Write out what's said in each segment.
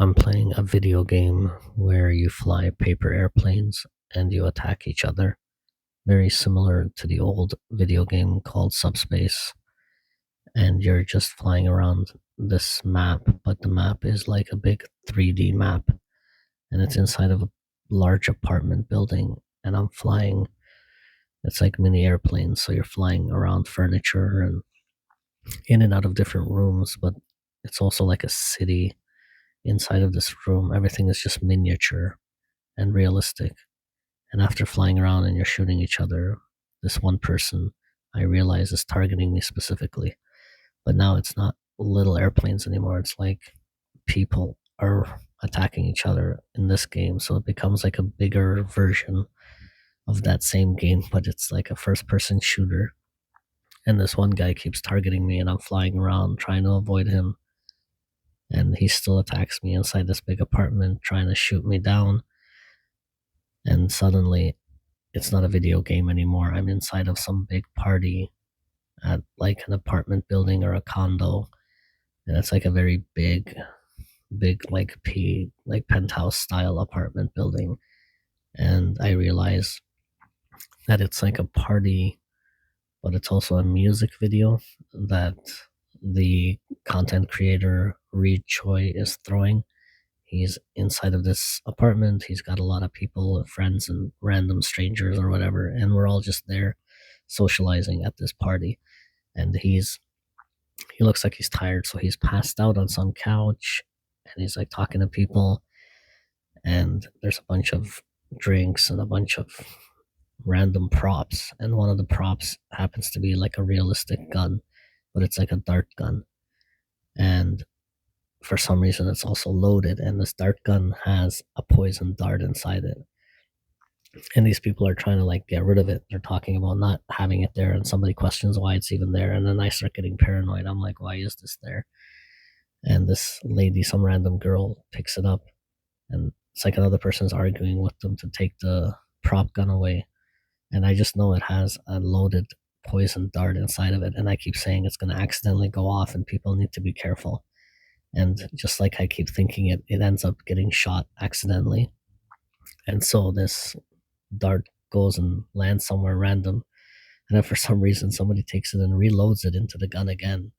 I'm playing a video game where you fly paper airplanes and you attack each other, very similar to the old video game called Subspace. And you're just flying around this map, but the map is like a big 3D map, and it's inside of a large apartment building. And I'm flying, it's like mini airplanes, so you're flying around furniture and in and out of different rooms, but it's also like a city inside of this room. Everything is just miniature and realistic. And after flying around and you're shooting each other, this one person I realize is targeting me specifically. But now it's not little airplanes anymore. It's like people are attacking each other in this game. So it becomes like a bigger version of that same game, but it's like a first person shooter. And this one guy keeps targeting me, and I'm flying around trying to avoid him. And he still attacks me inside this big apartment, trying to shoot me down. And suddenly, it's not a video game anymore. I'm inside of some big party at like an apartment building or a condo, and it's like a very big like penthouse style apartment building. And I realize that it's like a party, but it's also a music video that the content creator Reed Choi is throwing. He's inside of this apartment. He's got a lot of people, friends, and random strangers or whatever, and we're all just there socializing at this party. And he looks like he's tired, so he's passed out on some couch, and he's like talking to people. And there's a bunch of drinks and a bunch of random props, and one of the props happens to be like a realistic gun, but it's like a dart gun. And for some reason it's also loaded, and this dart gun has a poison dart inside it. And these people are trying to like get rid of it. They're talking about not having it there, and somebody questions why it's even there, and then I start getting paranoid. I'm like, why is this there? And this lady, some random girl, picks it up, and it's like another person's arguing with them to take the prop gun away. And I just know it has a loaded poison dart inside of it, and I keep saying it's going to accidentally go off and people need to be careful. And just like I keep thinking it ends up getting shot accidentally. And so this dart goes and lands somewhere random, and then for some reason somebody takes it and reloads it into the gun again.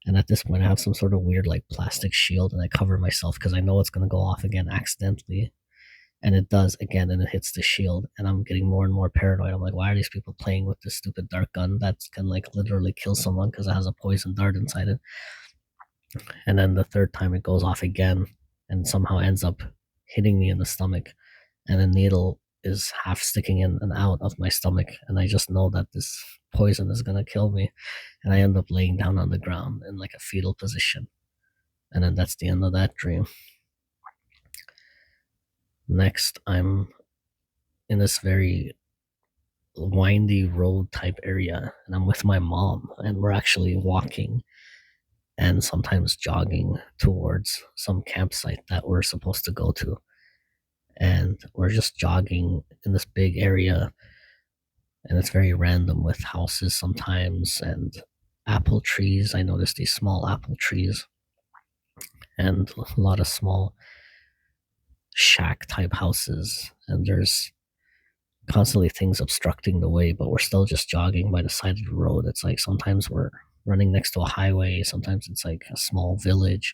And at this point I have some sort of weird like plastic shield, and I cover myself because I know it's going to go off again accidentally. And it does again, and it hits the shield, and I'm getting more and more paranoid. I'm like, why are these people playing with this stupid dart gun that can like literally kill someone because it has a poison dart inside it? And then the third time it goes off again, and somehow ends up hitting me in the stomach, and the needle is half sticking in and out of my stomach, and I just know that this poison is gonna kill me. And I end up laying down on the ground in like a fetal position. And then that's the end of that dream. Next, I'm in this very windy road type area, and I'm with my mom, and we're actually walking and sometimes jogging towards some campsite that we're supposed to go to. And we're just jogging in this big area, and it's very random with houses sometimes and apple trees. I noticed these small apple trees and a lot of small shack type houses, and there's constantly things obstructing the way, but we're still just jogging by the side of the road. It's like sometimes we're running next to a highway, sometimes it's like a small village,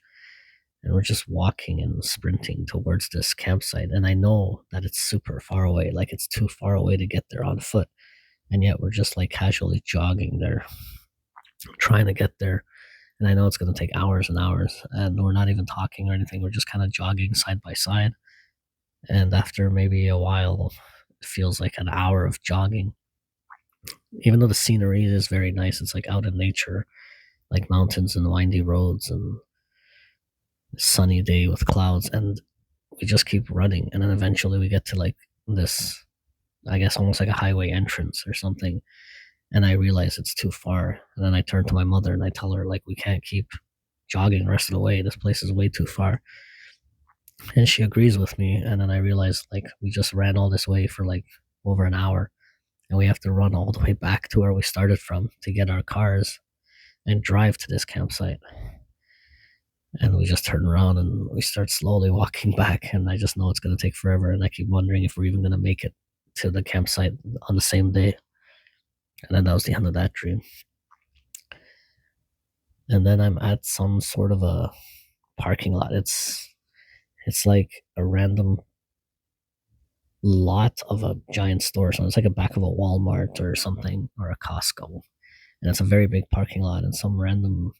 and we're just walking and sprinting towards this campsite. And I know that it's super far away, like it's too far away to get there on foot, and yet we're just like casually jogging there, trying to get there. And I know it's going to take hours and hours, and we're not even talking or anything. We're just kind of jogging side by side. And after maybe a while, it feels like an hour of jogging. Even though the scenery is very nice, it's like out in nature, like mountains and windy roads and sunny day with clouds. And we just keep running, and then eventually we get to like this, I guess almost like a highway entrance or something. And I realize it's too far, and then I turn to my mother and I tell her like, we can't keep jogging the rest of the way, this place is way too far. And she agrees with me. And then I realize like we just ran all this way for like over an hour, and we have to run all the way back to where we started from to get our cars and drive to this campsite. And we just turn around and we start slowly walking back. And I just know it's going to take forever. And I keep wondering if we're even going to make it to the campsite on the same day. And then that was the end of that dream. And then I'm at some sort of a parking lot. It's like a random lot of a giant store. So it's like a back of a Walmart or something, or a Costco. And it's a very big parking lot, and some random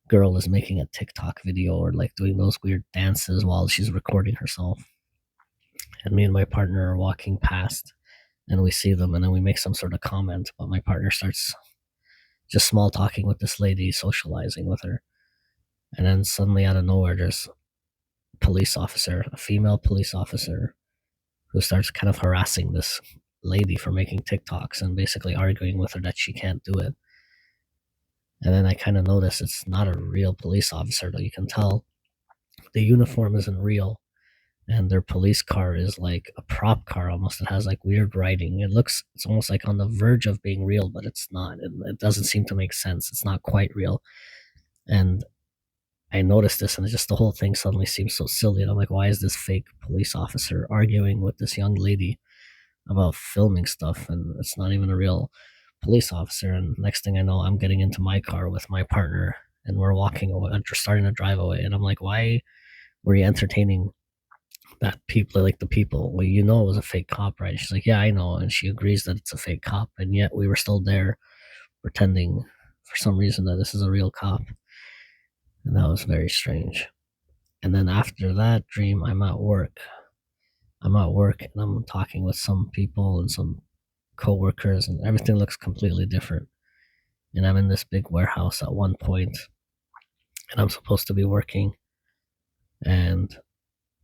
girl is making a TikTok video or like doing those weird dances while she's recording herself. And me and my partner are walking past, and we see them, and then we make some sort of comment, but my partner starts just small talking with this lady, socializing with her. And then suddenly out of nowhere, there's a police officer, a female police officer, who starts kind of harassing this lady for making TikToks and basically arguing with her that she can't do it. And then I kind of notice it's not a real police officer, though. You can tell the uniform isn't real, and their police car is like a prop car almost. It has like weird writing. It's almost like on the verge of being real, but it's not. It doesn't seem to make sense. It's not quite real. And I noticed this, and just the whole thing suddenly seems so silly. And I'm like, why is this fake police officer arguing with this young lady about filming stuff? And it's not even a real police officer. And next thing I know, I'm getting into my car with my partner, and we're walking away, starting to drive away. And I'm like, why were you entertaining that people, like the people? Well, you know it was a fake cop, right? She's like, yeah, I know. And she agrees that it's a fake cop. And yet we were still there pretending for some reason that this is a real cop. And that was very strange. And then after that dream, I'm at work. And I'm talking with some people and some coworkers, and everything looks completely different. And I'm in this big warehouse at one point, and I'm supposed to be working, and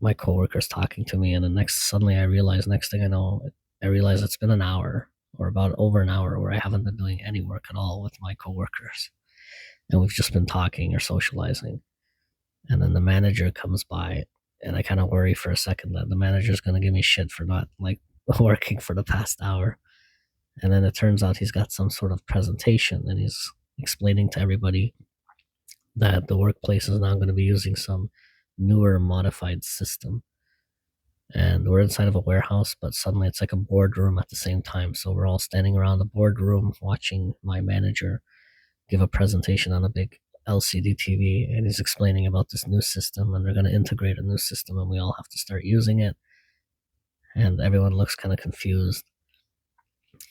my coworker's talking to me, and then suddenly I realize, next thing I realize it's been an hour, or about over an hour, where I haven't been doing any work at all with my coworkers, and we've just been talking or socializing. And then the manager comes by, and I kind of worry for a second that the manager's going to give me shit for not like working for the past hour. And then it turns out he's got some sort of presentation, and he's explaining to everybody that the workplace is now going to be using some newer modified system. And we're inside of a warehouse, but suddenly it's like a boardroom at the same time. So we're all standing around the boardroom watching my manager give a presentation on a big LCD TV, and he's explaining about this new system, and they're going to integrate a new system, and we all have to start using it. And everyone looks kind of confused.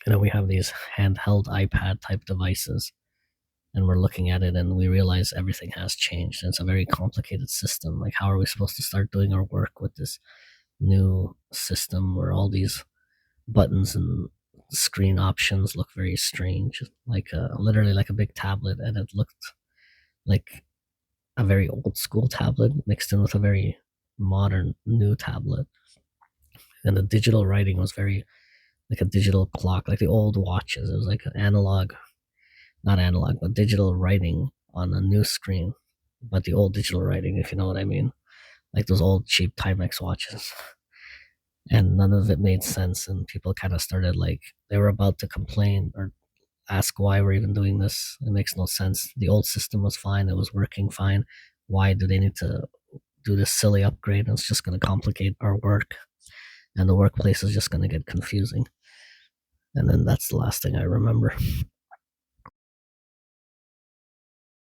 And then we have these handheld iPad type devices, and we're looking at it, and we realize everything has changed. And it's a very complicated system. Like, how are we supposed to start doing our work with this new system where all these buttons and screen options look very strange, like literally like a big tablet, and it looked like a very old school tablet mixed in with a very modern new tablet. And the digital writing was very like a digital clock, like the old watches. It was like an analog, not analog, but digital writing on a new screen, but the old digital writing, if you know what I mean, like those old cheap Timex watches. And none of it made sense, and people kind of started like, they were about to complain or ask why we're even doing this. It makes no sense. The old system was fine, it was working fine. Why do they need to do this silly upgrade? It's just going to complicate our work, and the workplace is just going to get confusing. And then that's the last thing I remember.